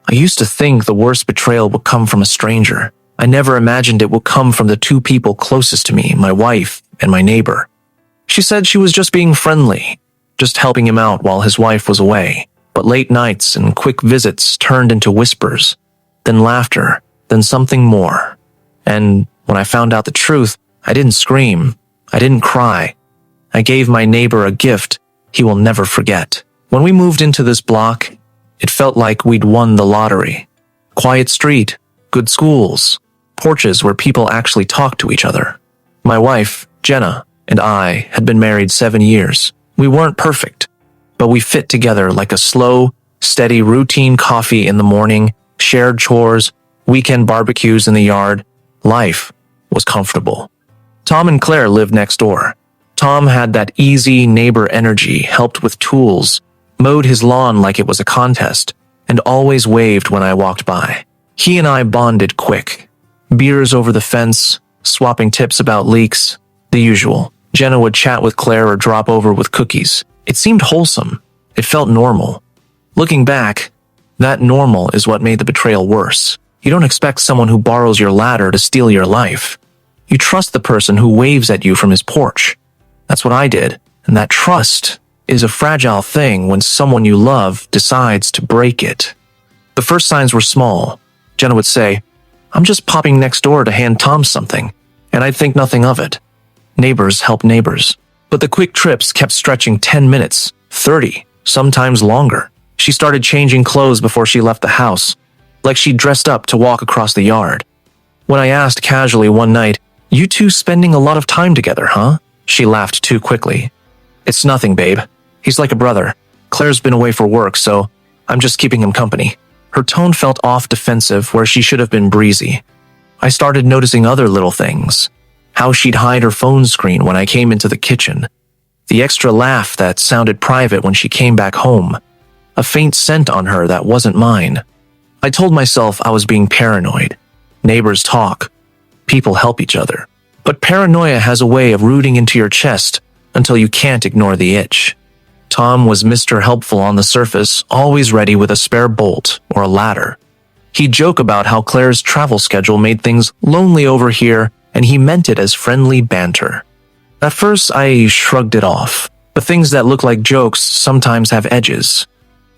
I used to think the worst betrayal would come from a stranger. I never imagined it would come from the two people closest to me, my wife and my neighbor. She said she was just being friendly, just helping him out while his wife was away. But late nights and quick visits turned into whispers, then laughter, then something more. And when I found out the truth, I didn't scream. I didn't cry. I gave my neighbor a gift he will never forget. When we moved into this block, it felt like we'd won the lottery. Quiet street, good schools, porches where people actually talked to each other. My wife, Jenna, and I had been married 7 years. We weren't perfect, but we fit together like a slow, steady routine coffee in the morning, shared chores, weekend barbecues in the yard. Life was comfortable. Tom and Claire lived next door. Tom had that easy neighbor energy, helped with tools, mowed his lawn like it was a contest, and always waved when I walked by. He and I bonded quick. Beers over the fence, swapping tips about leaks, the usual. Jenna would chat with Claire or drop over with cookies. It seemed wholesome. It felt normal. Looking back, that normal is what made the betrayal worse. You don't expect someone who borrows your ladder to steal your life. You trust the person who waves at you from his porch. That's what I did, and that trust is a fragile thing when someone you love decides to break it. The first signs were small. Jenna would say, "I'm just popping next door to hand Tom something," and I'd think nothing of it. Neighbors help neighbors. But the quick trips kept stretching 10 minutes, 30, sometimes longer. She started changing clothes before she left the house, like she dressed up to walk across the yard. When I asked casually one night, "You two spending a lot of time together, huh?" She laughed too quickly. "It's nothing, babe. He's like a brother. Claire's been away for work, so I'm just keeping him company." Her tone felt off defensive where she should have been breezy. I started noticing other little things. How she'd hide her phone screen when I came into the kitchen. The extra laugh that sounded private when she came back home. A faint scent on her that wasn't mine. I told myself I was being paranoid. Neighbors talk. People help each other. But paranoia has a way of rooting into your chest until you can't ignore the itch. Tom was Mr. Helpful on the surface, always ready with a spare bolt or a ladder. He'd joke about how Claire's travel schedule made things lonely over here, and he meant it as friendly banter. At first, I shrugged it off, but things that look like jokes sometimes have edges.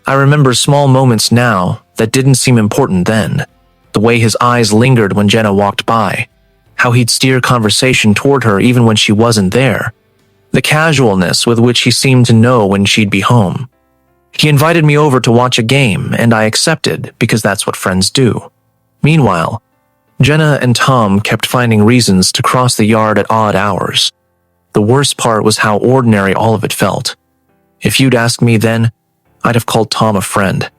I remember small moments now that didn't seem important then. The way his eyes lingered when Jenna walked by. How he'd steer conversation toward her even when she wasn't there. The casualness with which he seemed to know when she'd be home. He invited me over to watch a game, and I accepted because that's what friends do. Meanwhile, Jenna and Tom kept finding reasons to cross the yard at odd hours. The worst part was how ordinary all of it felt. If you'd asked me then, I'd have called Tom a friend.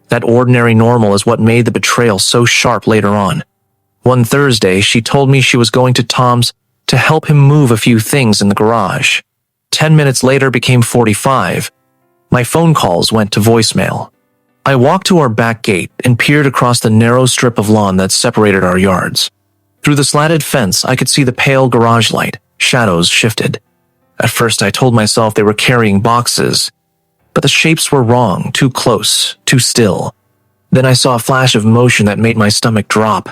That ordinary normal is what made the betrayal so sharp later on. One Thursday, she told me she was going to Tom's to help him move a few things in the garage. 10 minutes later became 45. My phone calls went to voicemail. I walked to our back gate and peered across the narrow strip of lawn that separated our yards. Through the slatted fence, I could see the pale garage light. Shadows shifted. At first, I told myself they were carrying boxes, but the shapes were wrong, too close, too still. Then I saw a flash of motion that made my stomach drop.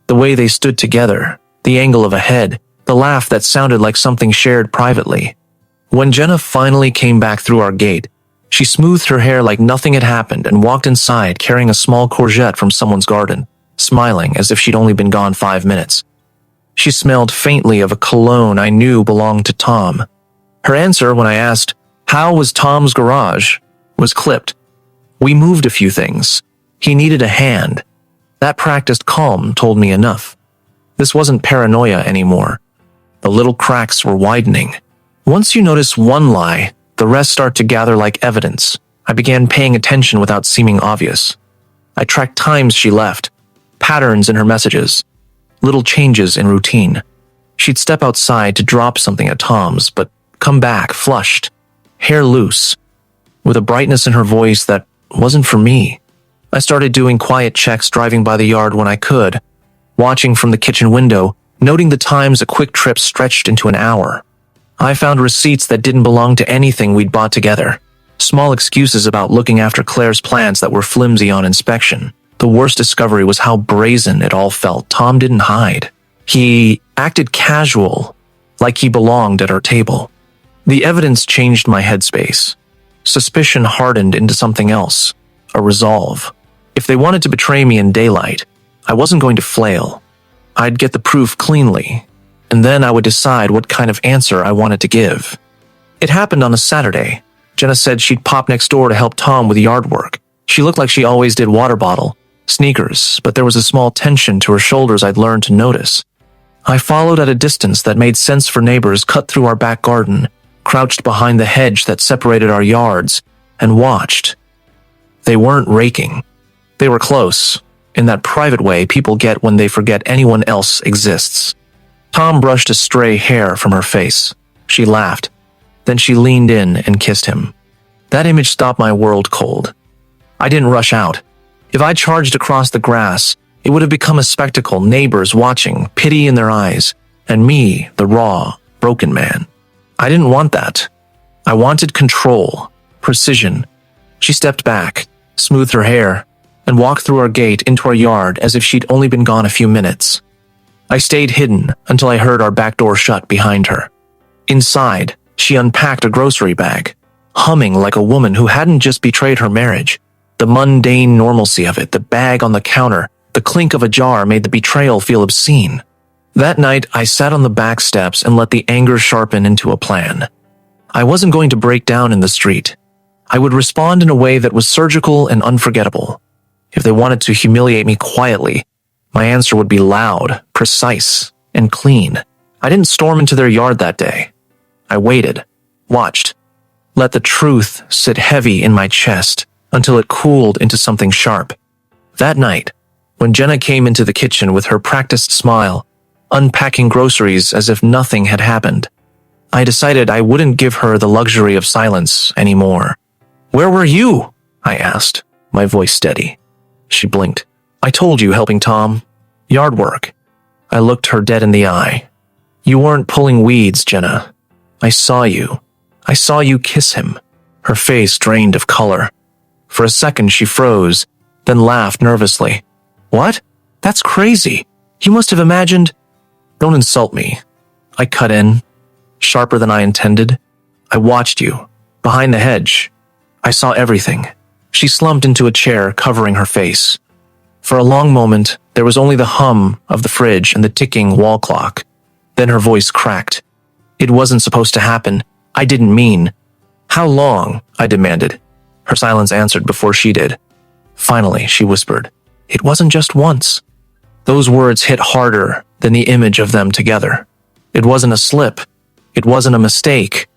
The way they stood together, the angle of a head, the laugh that sounded like something shared privately. When Jenna finally came back through our gate, she smoothed her hair like nothing had happened and walked inside carrying a small courgette from someone's garden, smiling as if she'd only been gone 5 minutes. She smelled faintly of a cologne I knew belonged to Tom. Her answer when I asked, "How was Tom's garage?" was clipped. "We moved a few things. He needed a hand." That practiced calm told me enough. This wasn't paranoia anymore. The little cracks were widening. Once you notice one lie, the rest start to gather like evidence. I began paying attention without seeming obvious. I tracked times she left, patterns in her messages, little changes in routine. She'd step outside to drop something at Tom's, but come back flushed, hair loose, with a brightness in her voice that wasn't for me. I started doing quiet checks driving by the yard when I could, watching from the kitchen window, noting the times a quick trip stretched into an hour. I found receipts that didn't belong to anything we'd bought together. Small excuses about looking after Claire's plants that were flimsy on inspection. The worst discovery was how brazen it all felt. Tom didn't hide. He acted casual, like he belonged at our table. The evidence changed my headspace. Suspicion hardened into something else, a resolve. If they wanted to betray me in daylight, I wasn't going to flail. I'd get the proof cleanly, and then I would decide what kind of answer I wanted to give. It happened on a Saturday. Jenna said she'd pop next door to help Tom with yard work. She looked like she always did water bottle, sneakers, but there was a small tension to her shoulders I'd learned to notice. I followed at a distance that made sense for neighbors, cut through our back garden, crouched behind the hedge that separated our yards, and watched. They weren't raking. They were close, in that private way people get when they forget anyone else exists. Tom brushed a stray hair from her face. She laughed. Then she leaned in and kissed him. That image stopped my world cold. I didn't rush out. If I charged across the grass, it would have become a spectacle, neighbors watching, pity in their eyes, and me, the raw, broken man. I didn't want that. I wanted control, precision. She stepped back, smoothed her hair, and walked through our gate into our yard as if she'd only been gone a few minutes. I stayed hidden until I heard our back door shut behind her. Inside, she unpacked a grocery bag, humming like a woman who hadn't just betrayed her marriage. The mundane normalcy of it, the bag on the counter, the clink of a jar made the betrayal feel obscene. That night, I sat on the back steps and let the anger sharpen into a plan. I wasn't going to break down in the street. I would respond in a way that was surgical and unforgettable. If they wanted to humiliate me quietly, my answer would be loud, precise, and clean. I didn't storm into their yard that day. I waited, watched, let the truth sit heavy in my chest until it cooled into something sharp. That night, when Jenna came into the kitchen with her practiced smile, unpacking groceries as if nothing had happened, I decided I wouldn't give her the luxury of silence anymore. "Where were you?" I asked, my voice steady. She blinked. "I told you, helping Tom. Yard work." I looked her dead in the eye. "You weren't pulling weeds, Jenna. I saw you. I saw you kiss him." Her face drained of color. For a second she froze, then laughed nervously. "What? That's crazy. You must have imagined—" "Don't insult me." I cut in, sharper than I intended. "I watched you, behind the hedge. I saw everything." She slumped into a chair, covering her face. For a long moment, there was only the hum of the fridge and the ticking wall clock. Then her voice cracked. "It wasn't supposed to happen. I didn't mean." "How long?" I demanded. Her silence answered before she did. Finally, she whispered, "It wasn't just once." Those words hit harder than the image of them together. It wasn't a slip. It wasn't a mistake.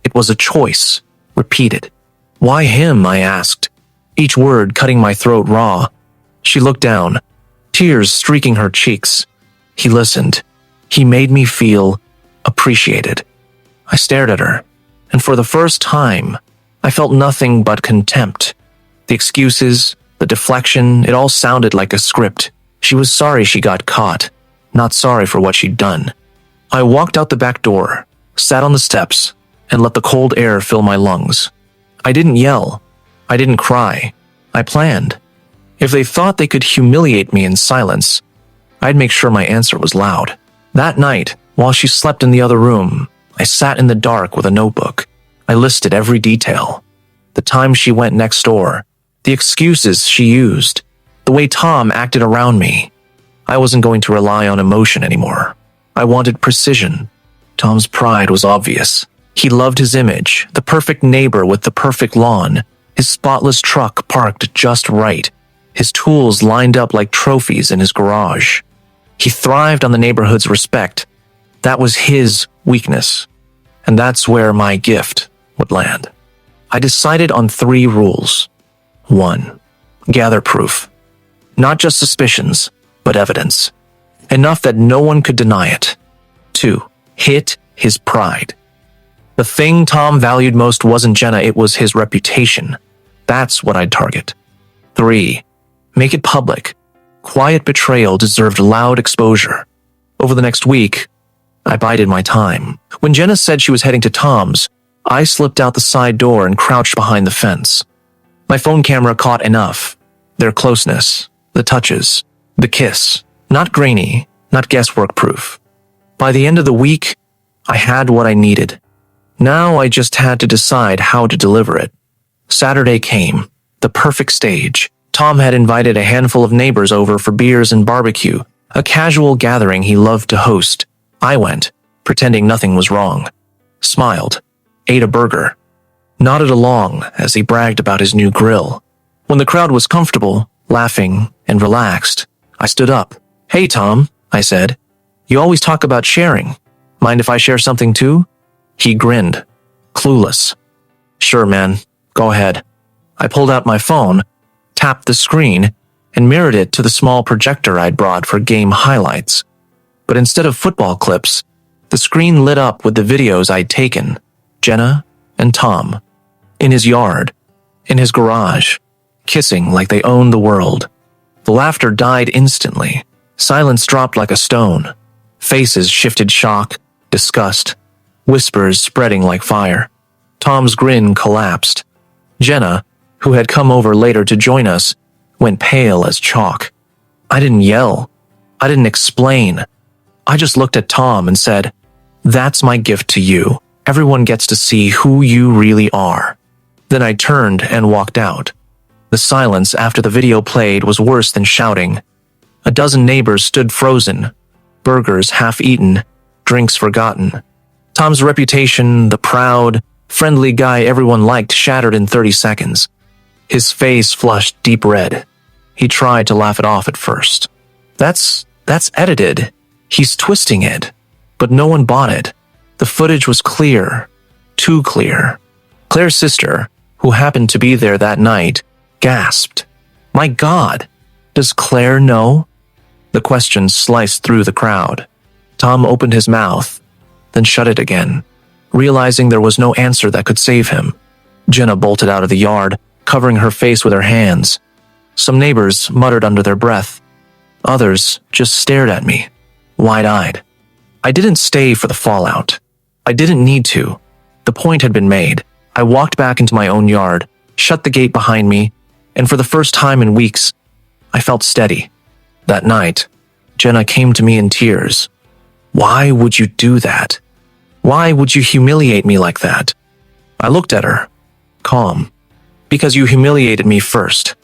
It was a choice, repeated. "Why him?" I asked, each word cutting my throat raw. She looked down, tears streaking her cheeks. He listened. He made me feel appreciated. I stared at her, and for the first time, I felt nothing but contempt. The excuses, the deflection, it all sounded like a script. She was sorry she got caught, not sorry for what she'd done. I walked out the back door, sat on the steps, and let the cold air fill my lungs. I didn't yell. I didn't cry. I planned. If they thought they could humiliate me in silence, I'd make sure my answer was loud. That night, while she slept in the other room, I sat in the dark with a notebook. I listed every detail. The time she went next door, the excuses she used, the way Tom acted around me. I wasn't going to rely on emotion anymore. I wanted precision. Tom's pride was obvious. He loved his image, the perfect neighbor with the perfect lawn, his spotless truck parked just right, his tools lined up like trophies in his garage. He thrived on the neighborhood's respect. That was his weakness. And that's where my gift would land. I decided on 3 rules. 1. Gather proof. Not just suspicions, but evidence. Enough that no one could deny it. 2. Hit his pride. The thing Tom valued most wasn't Jenna, it was his reputation. That's what I'd target. 3. Make it public. Quiet betrayal deserved loud exposure. Over the next week, I bided my time. When Jenna said she was heading to Tom's, I slipped out the side door and crouched behind the fence. My phone camera caught enough. Their closeness, the touches, the kiss. Not grainy, not guesswork proof. By the end of the week, I had what I needed. Now I just had to decide how to deliver it. Saturday came, the perfect stage. Tom had invited a handful of neighbors over for beers and barbecue, a casual gathering he loved to host. I went, pretending nothing was wrong. Smiled, ate a burger, nodded along as he bragged about his new grill. When the crowd was comfortable, laughing, and relaxed, I stood up. "Hey, Tom," I said. "You always talk about sharing. Mind if I share something too?" He grinned, clueless. "Sure, man. Go ahead." I pulled out my phone, tapped the screen, and mirrored it to the small projector I'd brought for game highlights. But instead of football clips, the screen lit up with the videos I'd taken, Jenna and Tom, in his yard, in his garage, kissing like they owned the world. The laughter died instantly. Silence dropped like a stone. Faces shifted shock, disgust, whispers spreading like fire. Tom's grin collapsed. Jenna, who had come over later to join us, went pale as chalk. I didn't yell. I didn't explain. I just looked at Tom and said, "That's my gift to you. Everyone gets to see who you really are." Then I turned and walked out. The silence after the video played was worse than shouting. A dozen neighbors stood frozen, burgers half-eaten, drinks forgotten. Tom's reputation, the proud, friendly guy everyone liked, shattered in 30 seconds. His face flushed deep red. He tried to laugh it off at first. That's edited. He's twisting it. But no one bought it. The footage was clear. Too clear. Claire's sister, who happened to be there that night, gasped. "My God, does Claire know?" The question sliced through the crowd. Tom opened his mouth, then shut it again, realizing there was no answer that could save him. Jenna bolted out of the yard, covering her face with her hands. Some neighbors muttered under their breath. Others just stared at me, wide-eyed. I didn't stay for the fallout. I didn't need to. The point had been made. I walked back into my own yard, shut the gate behind me, and for the first time in weeks, I felt steady. That night, Jenna came to me in tears. "Why would you do that? Why would you humiliate me like that?" I looked at her, calm. "Because you humiliated me first.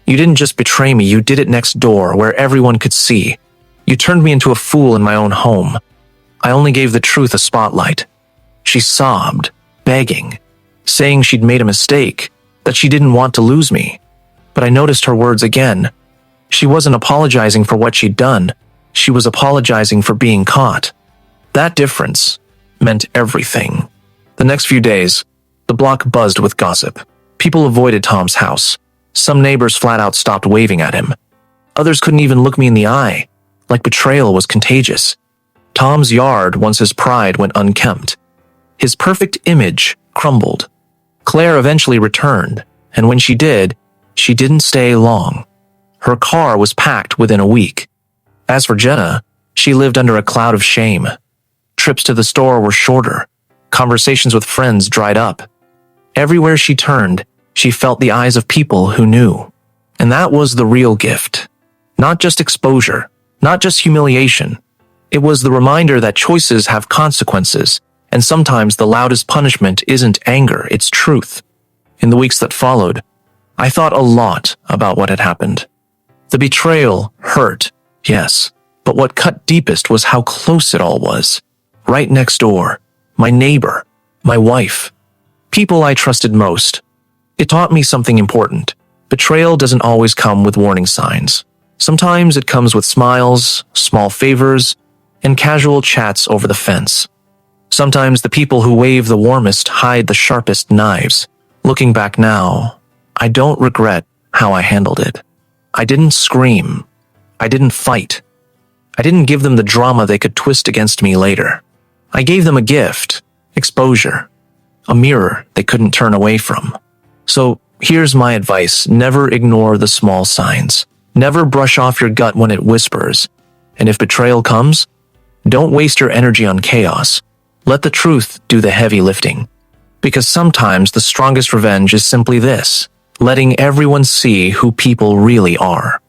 You didn't just betray me, you did it next door where everyone could see. You turned me into a fool in my own home. I only gave the truth a spotlight." She sobbed, begging, saying she'd made a mistake, that she didn't want to lose me. But I noticed her words again. She wasn't apologizing for what she'd done. She was apologizing for being caught. That difference meant everything. The next few days, the block buzzed with gossip. People avoided Tom's house. Some neighbors flat out stopped waving at him. Others couldn't even look me in the eye, like betrayal was contagious. Tom's yard, once his pride, went unkempt. His perfect image crumbled. Claire eventually returned, and when she did, she didn't stay long. Her car was packed within a week. As for Jenna, she lived under a cloud of shame. Trips to the store were shorter. Conversations with friends dried up. Everywhere she turned, she felt the eyes of people who knew. And that was the real gift. Not just exposure, not just humiliation. It was the reminder that choices have consequences, and sometimes the loudest punishment isn't anger, it's truth. In the weeks that followed, I thought a lot about what had happened. The betrayal hurt, yes, but what cut deepest was how close it all was. Right next door, my neighbor, my wife, people I trusted most. It taught me something important. Betrayal doesn't always come with warning signs. Sometimes it comes with smiles, small favors, and casual chats over the fence. Sometimes the people who wave the warmest hide the sharpest knives. Looking back now, I don't regret how I handled it. I didn't scream. I didn't fight. I didn't give them the drama they could twist against me later. I gave them a gift, exposure, a mirror they couldn't turn away from. So here's my advice. Never ignore the small signs. Never brush off your gut when it whispers. And if betrayal comes, don't waste your energy on chaos. Let the truth do the heavy lifting. Because sometimes the strongest revenge is simply this: letting everyone see who people really are.